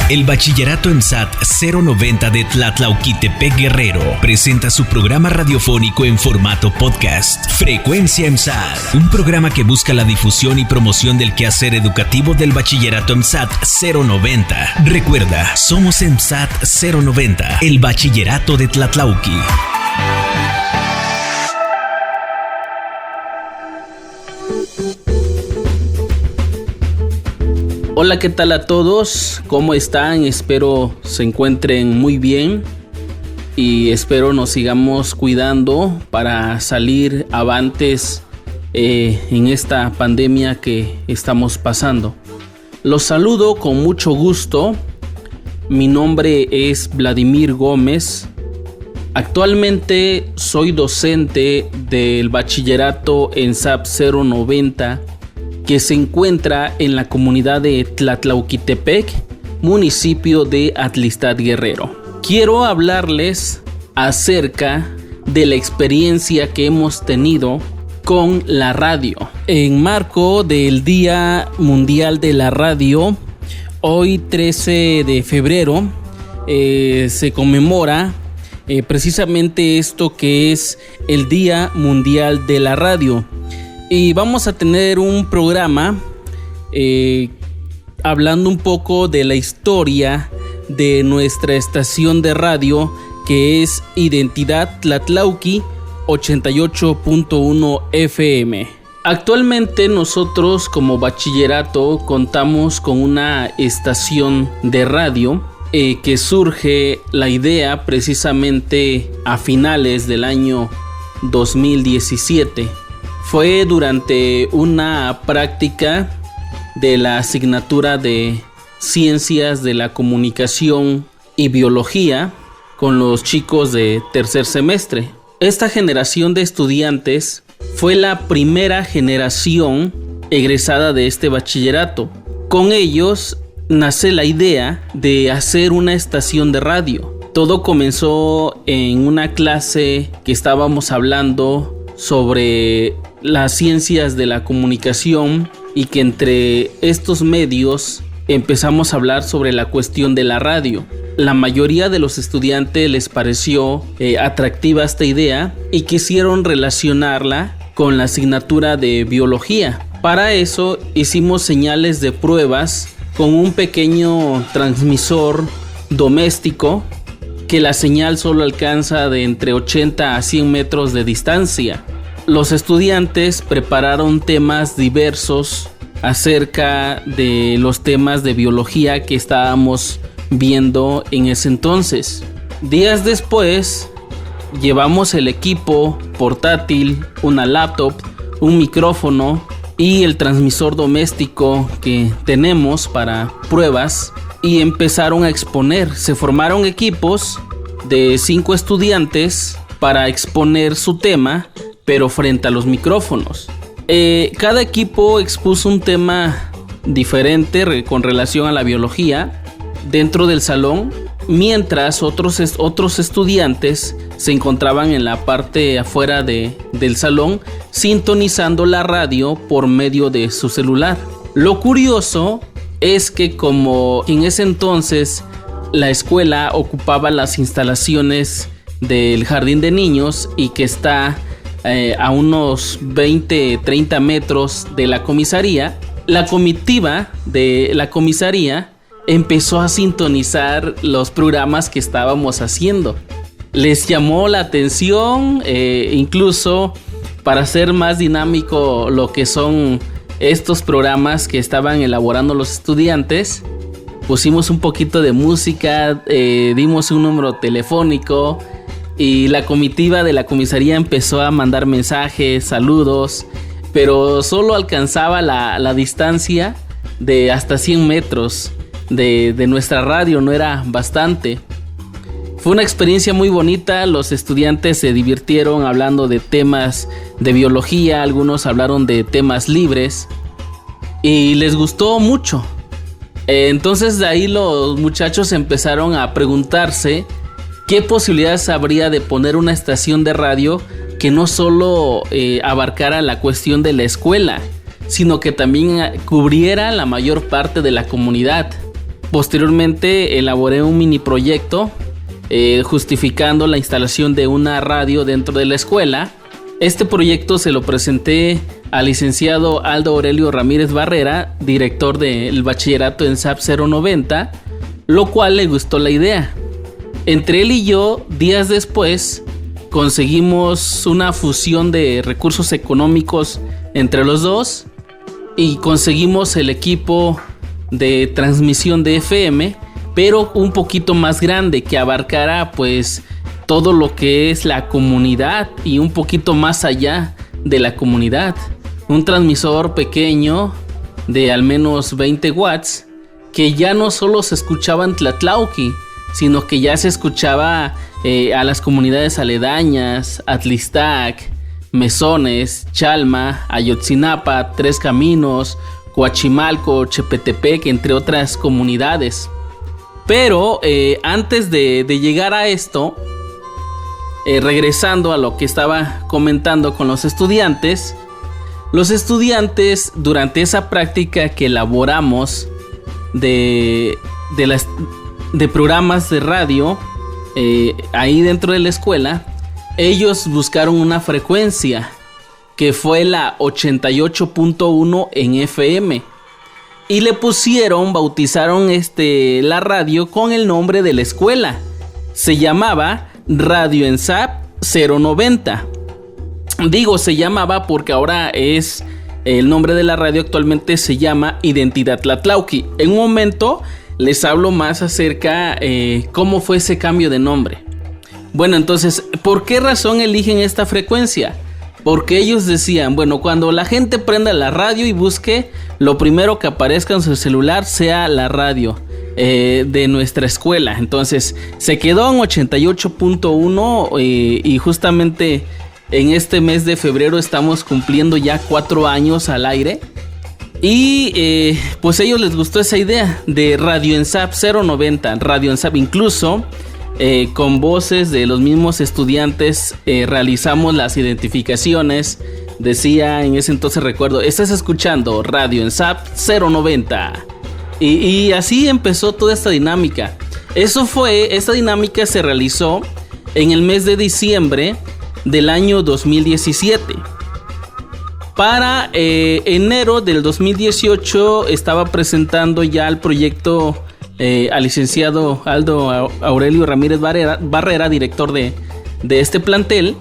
El Bachillerato EMSAT 090 de Tlatlauquitepec, Guerrero, presenta su programa radiofónico en formato podcast, Frecuencia EMSAT, un programa que busca la difusión y promoción del quehacer educativo del Bachillerato EMSAT 090. Recuerda, somos EMSAT 090, el Bachillerato de Tlatlauqui. Hola, ¿qué tal a todos? ¿Cómo están? Espero se encuentren muy bien y espero nos sigamos cuidando para salir avantes en esta pandemia que estamos pasando. Los saludo con mucho gusto. Mi nombre es Vladimir Gómez. Actualmente soy docente del Bachillerato EMSAT 090 que se encuentra en la comunidad de Tlatlauquitepec, municipio de Atlixtat, Guerrero. Quiero hablarles acerca de la experiencia que hemos tenido con la radio. En marco del Día Mundial de la Radio, hoy 13 de febrero, se conmemora precisamente esto que es el Día Mundial de la Radio. Y vamos a tener un programa hablando un poco de la historia de nuestra estación de radio, que es Identidad Tlatlauqui 88.1 FM. Actualmente nosotros como bachillerato contamos con una estación de radio que surge la idea precisamente a finales del año 2017. Fue durante una práctica de la asignatura de Ciencias de la Comunicación y Biología con los chicos de tercer semestre. Esta generación de estudiantes fue la primera generación egresada de este bachillerato. Con ellos nace la idea de hacer una estación de radio. Todo comenzó en una clase que estábamos hablando sobre las ciencias de la comunicación y que entre estos medios empezamos a hablar sobre la cuestión de la radio. La mayoría de los estudiantes les pareció atractiva esta idea y quisieron relacionarla con la asignatura de biología. Para eso hicimos señales de pruebas con un pequeño transmisor doméstico que la señal solo alcanza de entre 80 a 100 metros de distancia. Los estudiantes prepararon temas diversos acerca de los temas de biología que estábamos viendo en ese entonces. Días después, llevamos el equipo portátil, una laptop, un micrófono y el transmisor doméstico que tenemos para pruebas y empezaron a exponer. Se formaron equipos de 5 estudiantes para exponer su tema, pero frente a los micrófonos. Cada equipo expuso un tema diferente con relación a la biología dentro del salón, mientras otros estudiantes se encontraban en la parte afuera del salón sintonizando la radio por medio de su celular. Lo curioso es que como en ese entonces la escuela ocupaba las instalaciones del jardín de niños y que está a unos 20-30 metros de la comisaría, la comitiva de la comisaría empezó a sintonizar los programas que estábamos haciendo. Les llamó la atención, incluso para hacer más dinámico lo que son estos programas que estaban elaborando los estudiantes. Pusimos un poquito de música, dimos un número telefónico y la comitiva de la comisaría empezó a mandar mensajes, saludos, pero solo alcanzaba la distancia de hasta 100 metros de nuestra radio, no era bastante. Fue una experiencia muy bonita, los estudiantes se divirtieron hablando de temas de biología, algunos hablaron de temas libres y les gustó mucho. Entonces de ahí los muchachos empezaron a preguntarse qué posibilidades habría de poner una estación de radio que no solo abarcara la cuestión de la escuela, sino que también cubriera la mayor parte de la comunidad. posteriormente elaboré un mini proyecto justificando la instalación de una radio dentro de la escuela. Este proyecto se lo presenté al licenciado Aldo Aurelio Ramírez Barrera, director del bachillerato en SAP 090, lo cual le gustó la idea. Entre él y yo, días después, conseguimos una fusión de recursos económicos entre los dos y conseguimos el equipo de transmisión de FM, pero un poquito más grande, que abarcara pues todo lo que es la comunidad y un poquito más allá de la comunidad. Un transmisor pequeño de al menos 20 watts que ya no solo se escuchaba en Tlatlauqui, sino que ya se escuchaba a las comunidades aledañas: Atlistac, Mesones, Chalma, Ayotzinapa, Tres Caminos, Coachimalco, Chepetepec, entre otras comunidades. Pero antes de llegar a esto, regresando a lo que estaba comentando con los estudiantes durante esa práctica que elaboramos de programas de radio ahí dentro de la escuela, ellos buscaron una frecuencia que fue la 88.1 en FM y le bautizaron la radio con el nombre de la escuela. Se llamaba Radio ENSAP 090. Digo se llamaba porque ahora es el nombre de la radio, actualmente se llama Identidad Tlatlauqui. En un momento les hablo más acerca cómo fue ese cambio de nombre. Bueno, entonces, ¿por qué razón eligen esta frecuencia? Porque ellos decían, bueno, cuando la gente prenda la radio y busque, lo primero que aparezca en su celular sea la radio de nuestra escuela. Entonces se quedó en 88.1 y justamente en este mes de febrero estamos cumpliendo ya 4 años al aire. Y pues a ellos les gustó esa idea de Radio ENSAP 090. Radio ENSAP, incluso con voces de los mismos estudiantes realizamos las identificaciones. Decía en ese entonces, recuerdo, estás escuchando Radio ENSAP 090. Y así empezó toda esta dinámica. Esta dinámica se realizó en el mes de diciembre del año 2017. Para enero del 2018 estaba presentando ya el proyecto al licenciado Aldo Aurelio Ramírez Barrera, director de este plantel,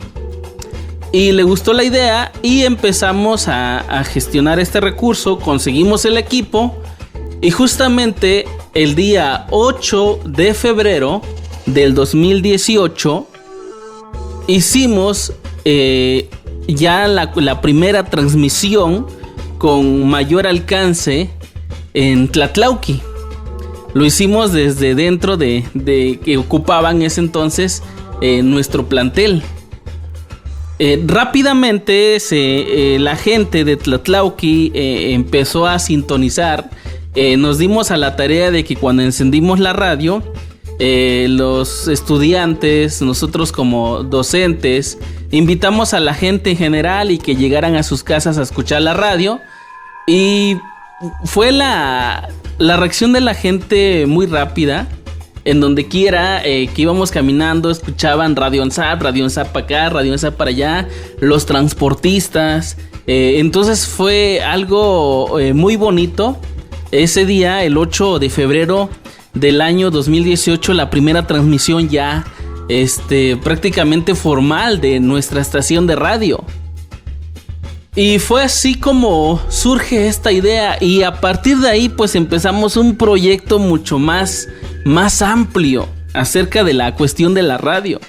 y le gustó la idea y empezamos a gestionar este recurso. Conseguimos el equipo y justamente el día 8 de febrero del 2018 hicimos ya la primera transmisión con mayor alcance en Tlatlauqui. Lo hicimos desde dentro de que ocupaban ese entonces nuestro plantel. Rápidamente la gente de Tlatlauqui empezó a sintonizar. Nos dimos a la tarea de que cuando encendimos la radio, los estudiantes, nosotros como docentes, invitamos a la gente en general y que llegaran a sus casas a escuchar la radio. Y fue la reacción de la gente muy rápida. En donde quiera que íbamos caminando, escuchaban Radio ENSAP para acá, Radio ENSAP para allá, los transportistas. Entonces fue algo muy bonito. Ese día, el 8 de febrero del año 2018, la primera transmisión ya prácticamente formal de nuestra estación de radio. Y fue así como surge esta idea, y a partir de ahí pues empezamos un proyecto mucho más amplio acerca de la cuestión de la radio.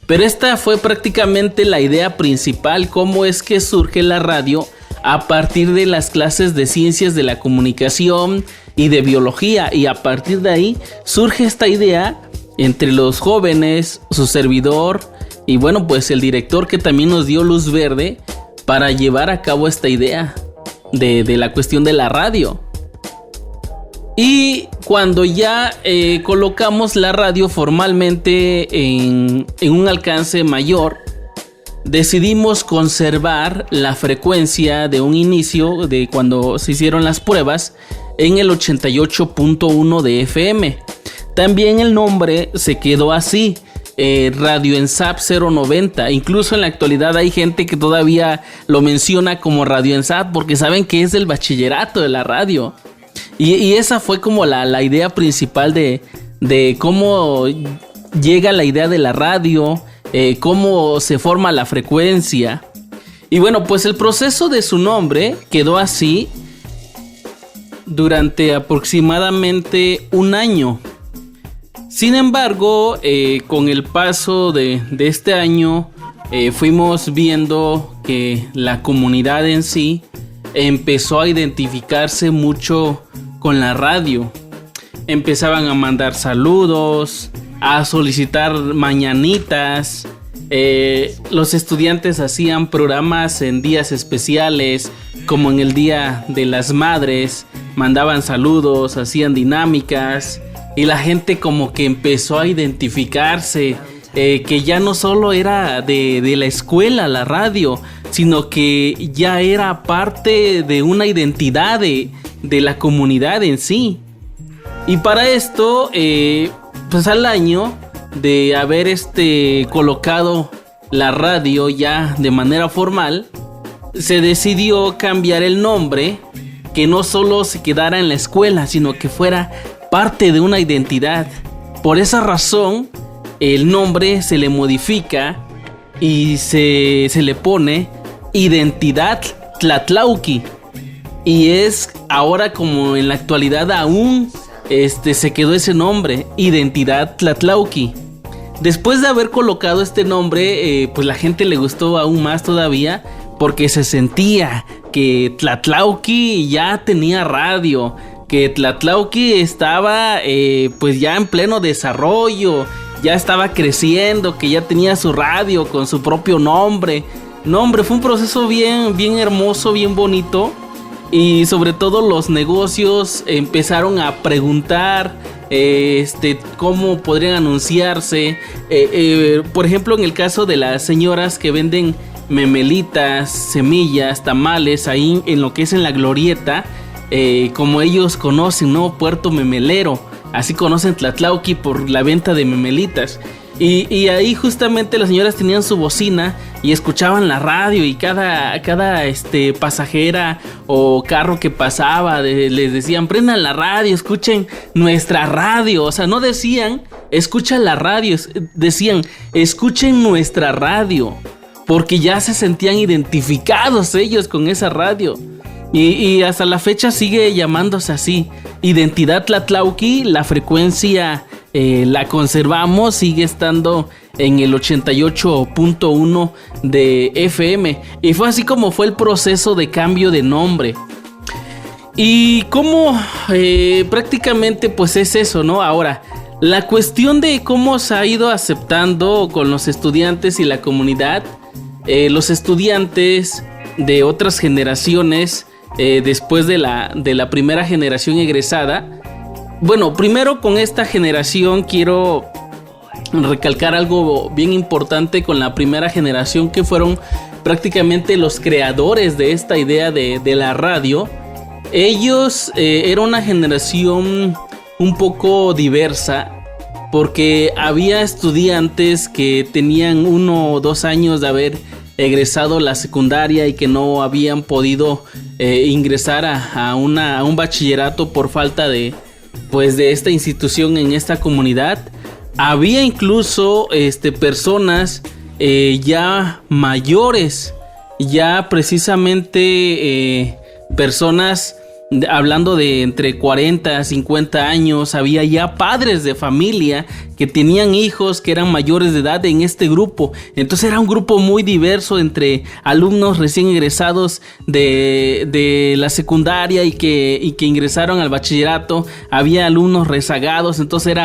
Pero esta fue prácticamente la idea principal, cómo es que surge la radio a partir de las clases de ciencias de la comunicación y de biología, y a partir de ahí surge esta idea entre los jóvenes, su servidor y bueno, pues el director, que también nos dio luz verde para llevar a cabo esta idea de la cuestión de la radio. Y cuando ya colocamos la radio formalmente en un alcance mayor, decidimos conservar la frecuencia de un inicio, de cuando se hicieron las pruebas, en el 88.1 de FM. También el nombre se quedó así, Radio ENSAP 090. Incluso en la actualidad hay gente que todavía lo menciona como Radio ENSAP porque saben que es del bachillerato de la radio. Y esa fue como la idea principal de cómo llega la idea de la radio, cómo se forma la frecuencia. Y bueno, pues el proceso de su nombre quedó así durante aproximadamente un año. Sin embargo, con el paso de este año, fuimos viendo que la comunidad en sí empezó a identificarse mucho con la radio. Empezaban a mandar saludos, a solicitar mañanitas. Los estudiantes hacían programas en días especiales, como en el Día de las Madres. Mandaban saludos, hacían dinámicas. Y la gente como que empezó a identificarse, que ya no solo era de la escuela la radio, sino que ya era parte de una identidad de la comunidad en sí. Y para esto, pues al año de haber colocado la radio ya de manera formal, se decidió cambiar el nombre, que no solo se quedara en la escuela, sino que fuera parte de una identidad. Por esa razón, el nombre se le modifica y se le pone Identidad Tlatlauqui. Y es ahora, como en la actualidad aún se quedó ese nombre, Identidad Tlatlauqui. Después de haber colocado este nombre, pues la gente le gustó aún más todavía, porque se sentía que Tlatlauqui ya tenía radio, que Tlatlauqui estaba pues ya en pleno desarrollo, ya estaba creciendo, que ya tenía su radio con su propio nombre. No, hombre, fue un proceso bien hermoso, bien bonito. Y sobre todo los negocios empezaron a preguntar cómo podrían anunciarse. Por ejemplo, en el caso de las señoras que venden memelitas, semillas, tamales, ahí en lo que es en la glorieta, como ellos conocen, ¿no? Puerto Memelero. Así conocen Tlatlauqui por la venta de memelitas. Y ahí justamente las señoras tenían su bocina y escuchaban la radio, y cada pasajera o carro que pasaba les decían: prendan la radio, escuchen nuestra radio. O sea, no decían escuchan la radio, decían escuchen nuestra radio, porque ya se sentían identificados ellos con esa radio. Y hasta la fecha sigue llamándose así, Identidad Tlatlauqui. La frecuencia la conservamos, sigue estando en el 88.1 de FM. Y fue así como fue el proceso de cambio de nombre. Y como prácticamente pues es eso, ¿no? Ahora, la cuestión de cómo se ha ido aceptando con los estudiantes y la comunidad. Los estudiantes de otras generaciones, después de la primera generación egresada. Bueno, primero con esta generación quiero recalcar algo bien importante con la primera generación, que fueron prácticamente los creadores de esta idea de la radio. Ellos era una generación un poco diversa, porque había estudiantes que tenían 1 o 2 años de haber egresado la secundaria y que no habían podido ingresar a un bachillerato por falta de esta institución en esta comunidad. Había incluso personas ya mayores, ya precisamente personas hablando de entre 40 a 50 años. Había ya padres de familia que tenían hijos que eran mayores de edad en este grupo. Entonces era un grupo muy diverso, entre alumnos recién egresados de la secundaria y que ingresaron al bachillerato. Había alumnos rezagados. Entonces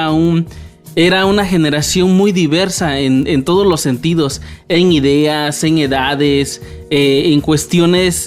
era una generación muy diversa en todos los sentidos, en ideas, en edades, en cuestiones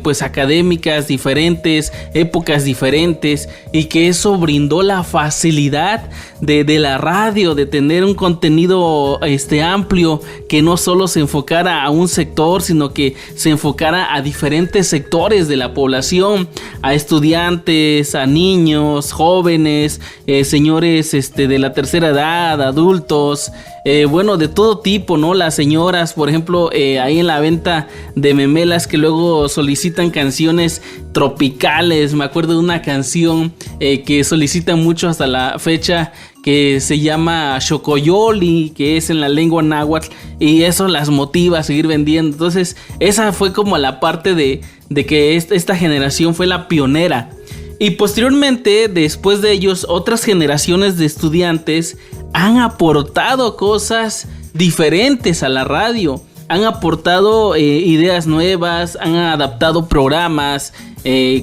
pues académicas diferentes, épocas diferentes, y que eso brindó la facilidad de la radio, de tener un contenido amplio, que no solo se enfocara a un sector, sino que se enfocara a diferentes sectores de la población, a estudiantes, a niños, jóvenes, señores de la tercera edad, adultos, de todo tipo, ¿no? Las señoras, por ejemplo, ahí en la venta de memelas, que luego solicitan canciones tropicales. Me acuerdo de una canción que solicitan mucho hasta la fecha, que se llama Xocoyoli, que es en la lengua náhuatl, y eso las motiva a seguir vendiendo. Entonces esa fue como la parte de que esta generación fue la pionera. Y posteriormente, después de ellos, otras generaciones de estudiantes han aportado cosas diferentes a la radio. Han aportado ideas nuevas, han adaptado programas.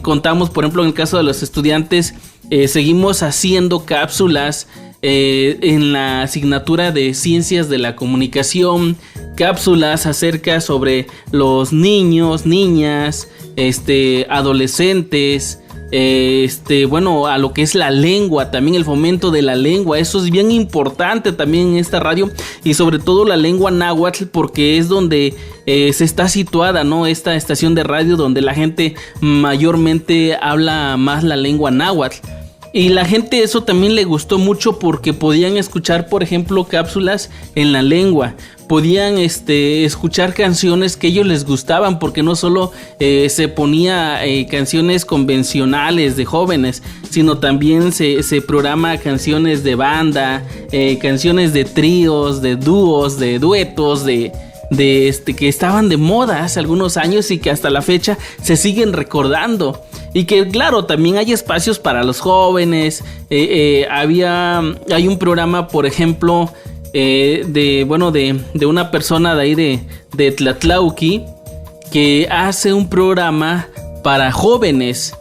Contamos, por ejemplo, en el caso de los estudiantes, seguimos haciendo cápsulas en la asignatura de Ciencias de la Comunicación, cápsulas acerca sobre los niños, niñas, adolescentes, a lo que es la lengua, también el fomento de la lengua. Eso es bien importante también en esta radio, y sobre todo la lengua náhuatl, porque es donde se está situada, ¿no? Esta estación de radio donde la gente mayormente habla más la lengua náhuatl. Y la gente eso también le gustó mucho, porque podían escuchar, por ejemplo, cápsulas en la lengua. Podían escuchar canciones que a ellos les gustaban, porque no solo se ponía canciones convencionales de jóvenes, sino también se programa canciones de banda, canciones de tríos, de dúos, de duetos, que estaban de moda hace algunos años y que hasta la fecha se siguen recordando. Y que claro, también hay espacios para los jóvenes. Hay un programa, por ejemplo, de una persona de ahí de Tlatlauqui, que hace un programa para jóvenes.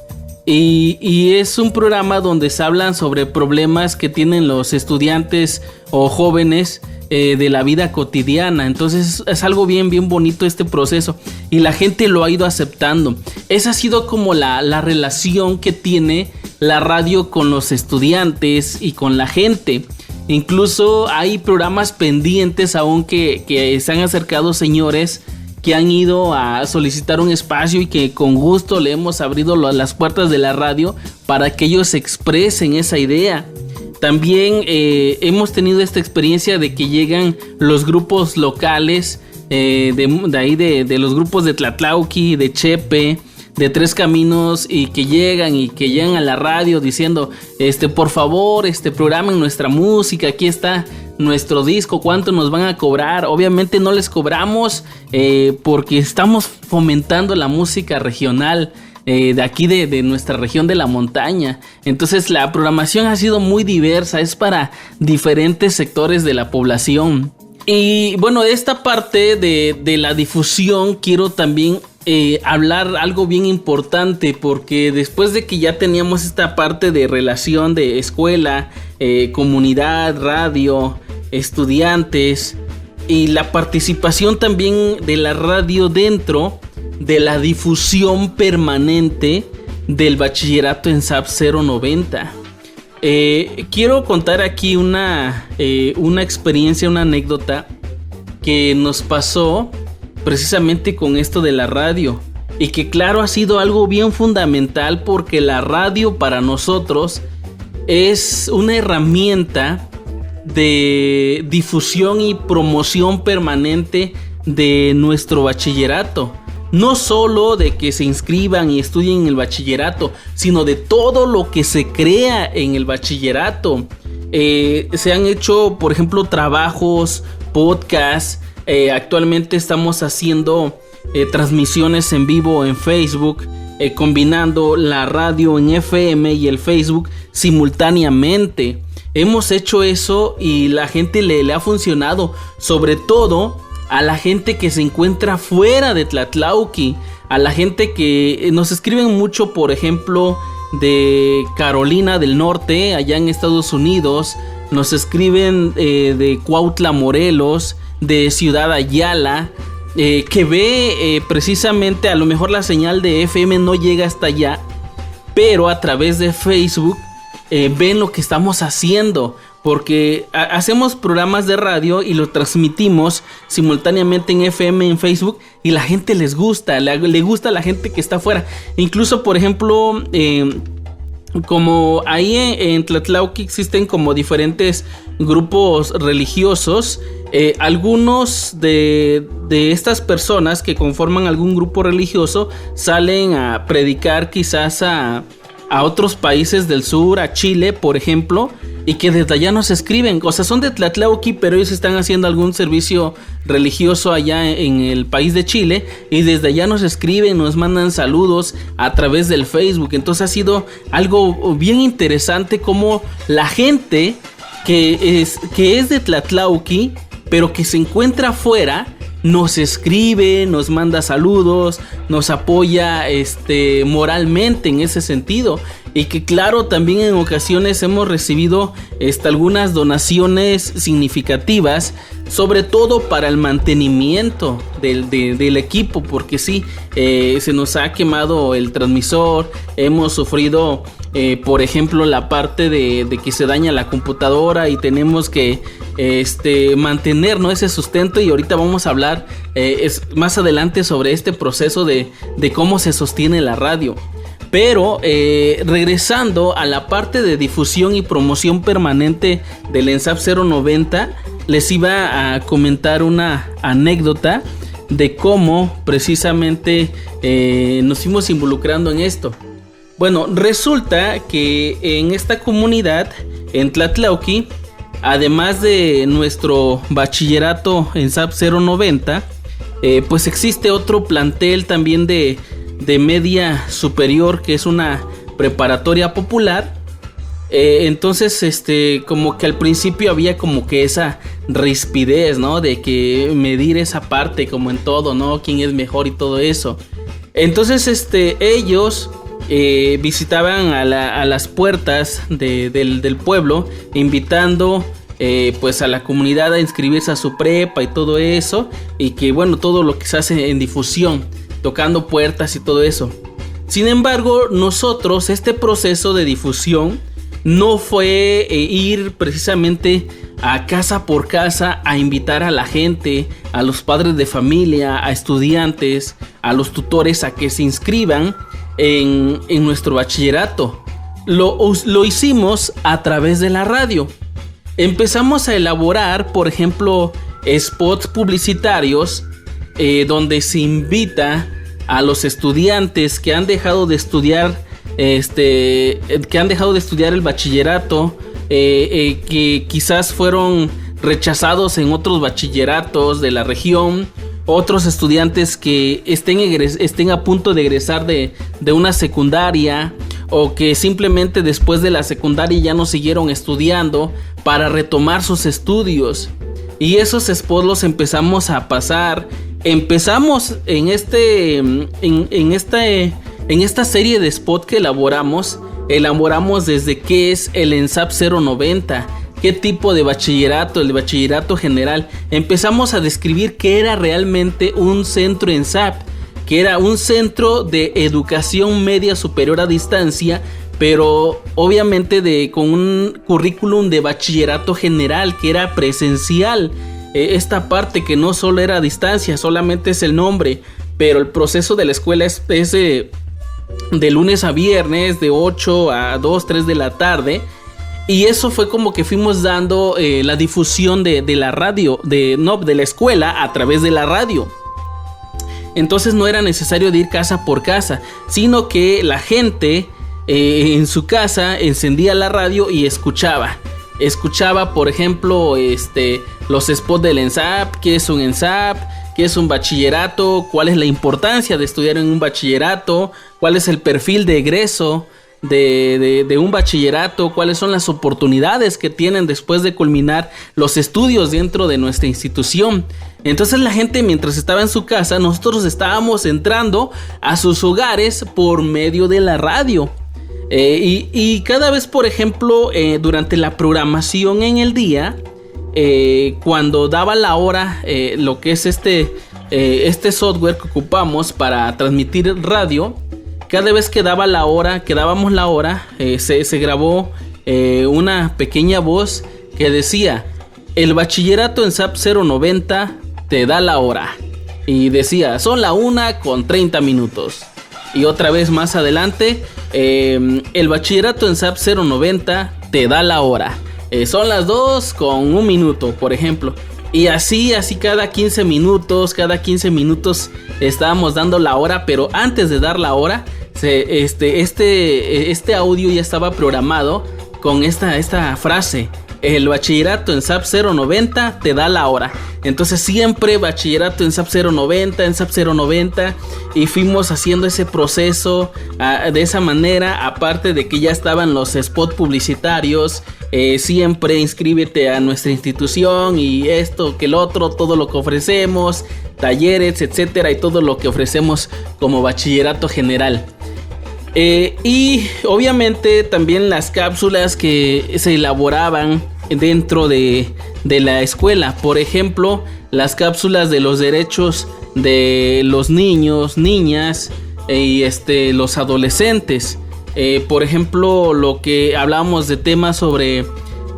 Y es un programa donde se hablan sobre problemas que tienen los estudiantes o jóvenes de la vida cotidiana. Entonces es algo bien bonito este proceso, y la gente lo ha ido aceptando. Esa ha sido como la relación que tiene la radio con los estudiantes y con la gente. Incluso hay programas pendientes aún que se han acercado señores que han ido a solicitar un espacio, y que con gusto le hemos abrido las puertas de la radio para que ellos expresen esa idea. También hemos tenido esta experiencia de que llegan los grupos locales de ahí de los grupos de Tlatlauqui, de Chepe, de Tres Caminos, y que llegan a la radio diciendo, por favor, programen nuestra música, aquí está nuestro disco, ¿cuánto nos van a cobrar? Obviamente no les cobramos, porque estamos fomentando la música regional de aquí de nuestra región de la montaña. Entonces la programación ha sido muy diversa, es para diferentes sectores de la población. Y bueno, esta parte de la difusión quiero también hablar algo bien importante, porque después de que ya teníamos esta parte de relación de escuela, comunidad, radio, estudiantes, y la participación también de la radio dentro de la difusión permanente del bachillerato en SAP 090. Quiero contar aquí una experiencia, una anécdota que nos pasó precisamente con esto de la radio, y que claro ha sido algo bien fundamental, porque la radio para nosotros es una herramienta de difusión y promoción permanente de nuestro bachillerato. No solo de que se inscriban y estudien en el bachillerato, sino de todo lo que se crea en el bachillerato. Se han hecho, por ejemplo, trabajos, podcasts. Actualmente estamos haciendo transmisiones en vivo en Facebook, combinando la radio en FM y el Facebook simultáneamente. Hemos hecho eso y la gente le ha funcionado, sobre todo a la gente que se encuentra fuera de Tlatlauqui, a la gente que nos escriben mucho, por ejemplo, de Carolina del Norte, allá en Estados Unidos. Nos escriben de Cuautla, Morelos, de Ciudad Ayala, que ve precisamente, a lo mejor la señal de FM no llega hasta allá, pero a través de Facebook ven lo que estamos haciendo, porque hacemos programas de radio y lo transmitimos simultáneamente en FM, en Facebook, y la gente les gusta, le gusta a la gente que está afuera. Incluso, por ejemplo, como ahí en Tlatlauqui existen como diferentes grupos religiosos, algunos de estas personas que conforman algún grupo religioso salen a predicar quizás a otros países del sur, a Chile, por ejemplo, y que desde allá nos escriben. O sea, son de Tlatlauqui, pero ellos están haciendo algún servicio religioso allá en el país de Chile, y desde allá nos escriben, nos mandan saludos a través del Facebook. Entonces ha sido algo bien interesante como la gente que es de Tlatlauqui, pero que se encuentra afuera, nos escribe, nos manda saludos, nos apoya moralmente en ese sentido. Y que claro, también en ocasiones hemos recibido algunas donaciones significativas, sobre todo para el mantenimiento del equipo, porque sí, se nos ha quemado el transmisor, hemos sufrido, por ejemplo, la parte de que se daña la computadora y tenemos que mantener, ¿no?, ese sustento. Y ahorita vamos a hablar más adelante sobre este proceso de cómo se sostiene la radio. Pero regresando a la parte de difusión y promoción permanente del ENSAP 090, les iba a comentar una anécdota de cómo precisamente nos fuimos involucrando en esto. Bueno, resulta que en esta comunidad, en Tlatlauqui, además de nuestro bachillerato ENSAP 090, pues existe otro plantel también de media superior, que es una preparatoria popular. Entonces como que al principio había como que esa rispidez, ¿no?, de que medir esa parte como en todo, ¿no?, quién es mejor y todo eso. Entonces ellos visitaban a las puertas del pueblo, invitando pues a la comunidad a inscribirse a su prepa y todo eso, y que bueno, todo lo que se hace en difusión, tocando puertas y todo eso. Sin embargo, nosotros, este proceso de difusión no fue ir precisamente a casa por casa a invitar a la gente, a los padres de familia, a estudiantes, a los tutores a que se inscriban en nuestro bachillerato. Lo hicimos a través de la radio. Empezamos a elaborar, por ejemplo, spots publicitarios donde se invita a los estudiantes que han dejado de estudiar el bachillerato, que quizás fueron rechazados en otros bachilleratos de la región, otros estudiantes que estén a punto de egresar de una secundaria, o que simplemente después de la secundaria ya no siguieron estudiando, para retomar sus estudios. Y esos spots los empezamos a pasar. Empezamos en esta serie de spot que elaboramos desde qué es el ENSAP 090, qué tipo de bachillerato, el bachillerato general. Empezamos a describir qué era realmente un centro ENSAP, que era un centro de educación media superior a distancia, pero obviamente con un currículum de bachillerato general, que era presencial. Esta parte que no solo era a distancia, solamente es el nombre, pero el proceso de la escuela es de lunes a viernes, de 8 a 2, 3 de la tarde. Y eso fue como que fuimos dando la difusión de la radio, de la escuela a través de la radio. Entonces no era necesario de ir casa por casa, sino que la gente en su casa encendía la radio y escuchaba, por ejemplo, los spots del ENSAP, qué es un ENSAP, qué es un bachillerato, cuál es la importancia de estudiar en un bachillerato, cuál es el perfil de egreso de un bachillerato, cuáles son las oportunidades que tienen después de culminar los estudios dentro de nuestra institución. Entonces la gente, mientras estaba en su casa, nosotros estábamos entrando a sus hogares por medio de la radio. Y cada vez, por ejemplo, durante la programación en el día, cuando daba la hora, lo que es este software que ocupamos para transmitir radio, cada vez que dábamos la hora, se grabó una pequeña voz que decía: el bachillerato en SAP 090 te da la hora. Y decía: son la 1:30. Y otra vez más adelante, el bachillerato en SAP 090 te da la hora. Son las 2:01, por ejemplo. Y así cada 15 minutos estábamos dando la hora. Pero antes de dar la hora, este audio ya estaba programado con esta frase: el bachillerato en SAP 090 te da la hora. Entonces siempre bachillerato en SAP 090, y fuimos haciendo ese proceso de esa manera. Aparte de que ya estaban los spots publicitarios, siempre inscríbete a nuestra institución y esto que el otro, todo lo que ofrecemos, talleres, etcétera, y todo lo que ofrecemos como bachillerato general. Y obviamente también las cápsulas que se elaboraban dentro de la escuela. Por ejemplo, las cápsulas de los derechos de los niños, niñas y los adolescentes. Por ejemplo, lo que hablábamos de temas sobre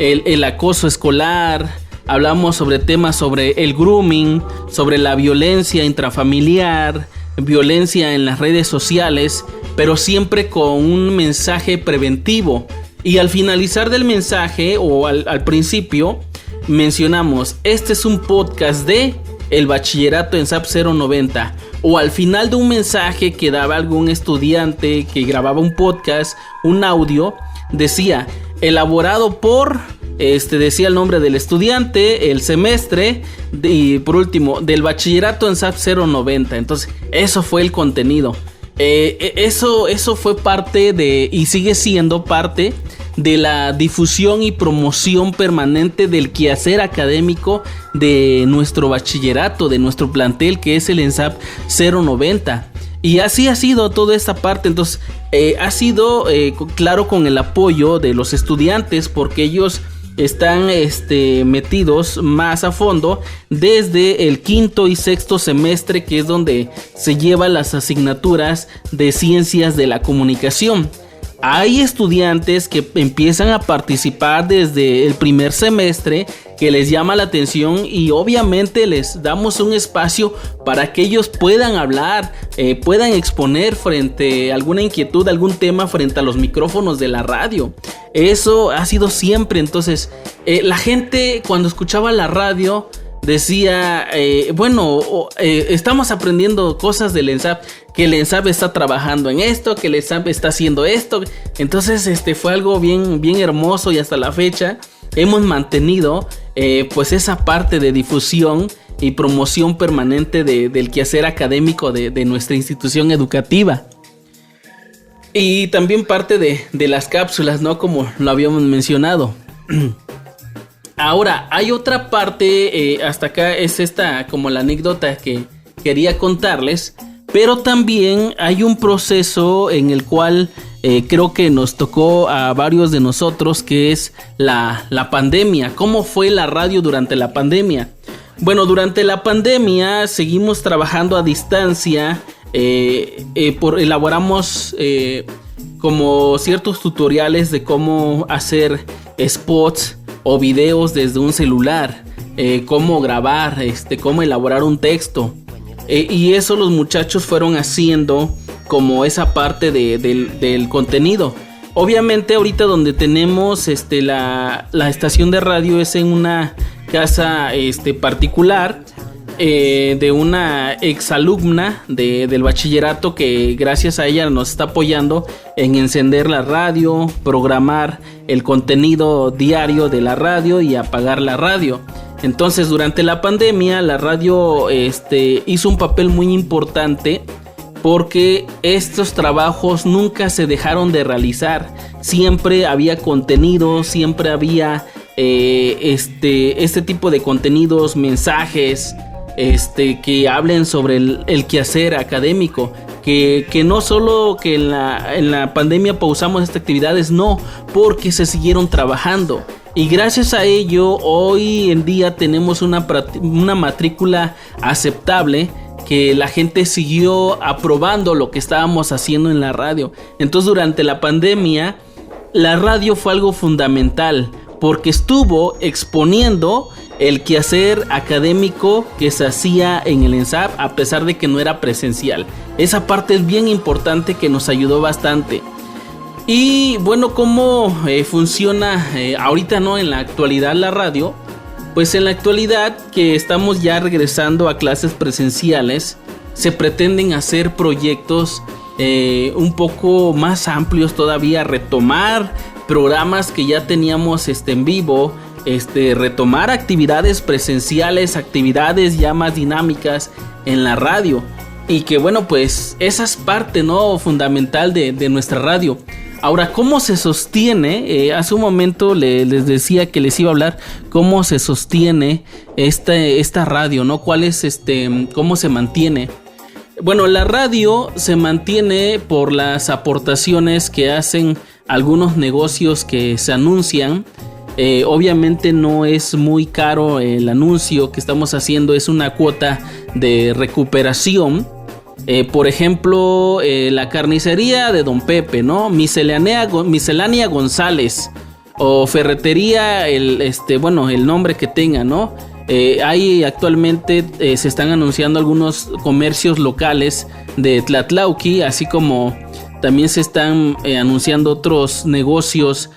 el acoso escolar. Hablamos sobre temas sobre el grooming, sobre la violencia intrafamiliar, violencia en las redes sociales, pero siempre con un mensaje preventivo. Y al finalizar del mensaje, o al principio, mencionamos: este es un podcast de el bachillerato en SAP 090. O al final de un mensaje que daba algún estudiante que grababa un podcast, un audio, decía: elaborado por... decía el nombre del estudiante, el semestre, y por último, del bachillerato en SAP 090. Entonces, eso fue el contenido. Eso fue parte de, y sigue siendo parte de la difusión y promoción permanente del quehacer académico de nuestro bachillerato, de nuestro plantel, que es el ENSAP 090. Y así ha sido toda esta parte. Entonces, ha sido claro, con el apoyo de los estudiantes, porque ellos están metidos más a fondo desde el 5º y 6º semestre, que es donde se llevan las asignaturas de ciencias de la comunicación. Hay estudiantes que empiezan a participar desde el primer semestre, que les llama la atención, y obviamente les damos un espacio para que ellos puedan hablar, puedan exponer frente a alguna inquietud, algún tema frente a los micrófonos de la radio. Eso ha sido siempre. Entonces, la gente cuando escuchaba la radio decía, estamos aprendiendo cosas del ENSAP, que el ENSAP está trabajando en esto, que el ENSAP está haciendo esto. Entonces fue algo bien, bien hermoso, y hasta la fecha hemos mantenido pues esa parte de difusión y promoción permanente del quehacer académico de nuestra institución educativa. Y también parte de las cápsulas, ¿no? Como lo habíamos mencionado. Ahora, hay otra parte, hasta acá es esta como la anécdota que quería contarles, pero también hay un proceso en el cual creo que nos tocó a varios de nosotros, que es la pandemia. ¿Cómo fue la radio durante la pandemia? Bueno, durante la pandemia seguimos trabajando a distancia, elaboramos como ciertos tutoriales de cómo hacer spots o videos desde un celular, cómo grabar, cómo elaborar un texto, y eso los muchachos fueron haciendo como esa parte del contenido. Obviamente ahorita donde tenemos la estación de radio es en una casa particular, de una exalumna del bachillerato, que gracias a ella nos está apoyando en encender la radio, programar el contenido diario de la radio y apagar la radio. Entonces, durante la pandemia la radio hizo un papel muy importante, porque estos trabajos nunca se dejaron de realizar. Siempre había contenido, siempre había este tipo de contenidos, mensajes que hablen sobre el quehacer académico, que no solo que en la pandemia pausamos estas actividades, no, porque se siguieron trabajando, y gracias a ello hoy en día tenemos una matrícula aceptable que la gente siguió aprobando lo que estábamos haciendo en la radio. Entonces, durante la pandemia, la radio fue algo fundamental porque estuvo exponiendo el quehacer académico que se hacía en el ENSAP, a pesar de que no era presencial. Esa parte es bien importante, que nos ayudó bastante. Y bueno, ¿cómo funciona ahorita, no? En la actualidad la radio. Pues en la actualidad, que estamos ya regresando a clases presenciales, se pretenden hacer proyectos un poco más amplios todavía, retomar programas que ya teníamos en vivo, retomar actividades presenciales, actividades ya más dinámicas en la radio. Y que bueno, pues esa es parte, ¿no?, fundamental de nuestra radio. Ahora, ¿cómo se sostiene? Hace un momento les decía que les iba a hablar cómo se sostiene esta radio, ¿no? ¿Cuál es cómo se mantiene? Bueno, la radio se mantiene por las aportaciones que hacen algunos negocios que se anuncian. Obviamente no es muy caro el anuncio que estamos haciendo, es una cuota de recuperación. Por ejemplo, la carnicería de Don Pepe, ¿no? Miscelánea González, o ferretería, el nombre que tenga, ¿no? Hay actualmente se están anunciando algunos comercios locales de Tlatlauqui, así como también se están anunciando otros negocios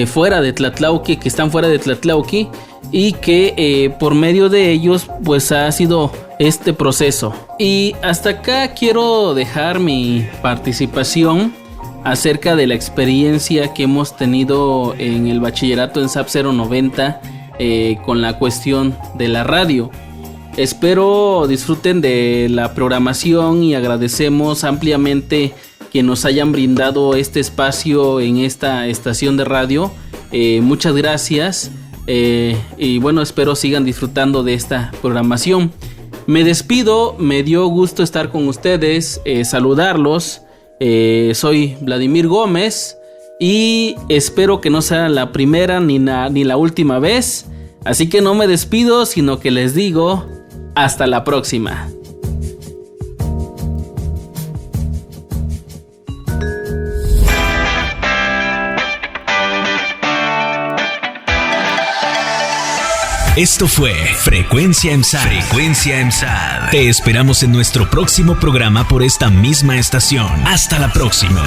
fuera de Tlatlauqui, que están fuera de Tlatlauqui, y que por medio de ellos pues ha sido este proceso. Y hasta acá quiero dejar mi participación acerca de la experiencia que hemos tenido en el bachillerato ENSAP 090 con la cuestión de la radio. Espero disfruten de la programación y agradecemos ampliamente que nos hayan brindado este espacio en esta estación de radio. Muchas gracias, y bueno, espero sigan disfrutando de esta programación. Me despido, me dio gusto estar con ustedes, saludarlos. Soy Vladimir Gómez y espero que no sea la primera ni la última vez. Así que no me despido, sino que les digo hasta la próxima. Esto fue Frecuencia EMSAD. Frecuencia EMSAD. Te esperamos en nuestro próximo programa por esta misma estación. Hasta la próxima.